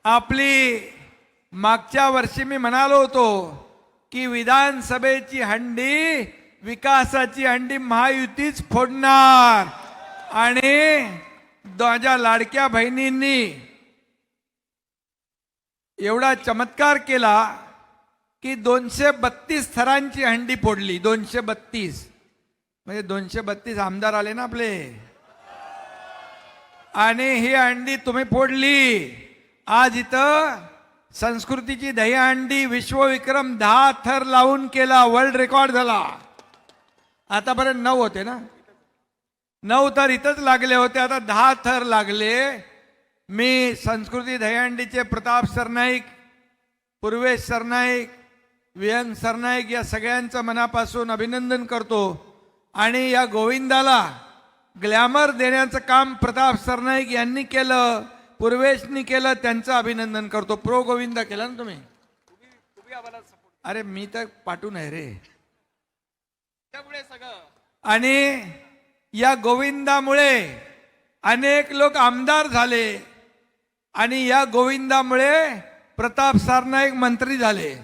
आपली मागच्या वर्षी मी म्हणालो होतो की विधानसभेची हंडी विकासाची हंडी महायुतीच फोडणार आणि माझ्या लाडक्या बहिणींनी एवढा चमत्कार केला की 232 थरांची हंडी फोडली. 232 म्हणजे 232 आमदार आले ना आपले. आणि ही हंडी तुम्ही फोडली. आज इथं संस्कृतीची दहीहंडी विश्वविक्रम 10 थर लावून केला. वर्ल्ड रेकॉर्ड झाला. आतापर्यंत 9 होते ना. 9 थर इथंच लागले होते. आता 10 थर लागले. मी संस्कृती दहीहंडीचे प्रताप सरनाईक, पूर्वेश सरनाईक, विहंग सरनाईक या सगळ्यांचं मनापासून अभिनंदन करतो. आणि या गोविंदाला ग्लॅमर देण्याचं काम प्रताप सरनाईक यांनी केलं, पूर्वेशनी केलं, त्यांचं अभिनंदन करतो. प्रो गोविंदा केला ना तुम्ही. अरे मी तर पाठवून आहे रे. आणि या गोविंदामुळे अनेक लोक आमदार झाले आणि या गोविंदामुळे प्रताप सरनाईक मंत्री झाले.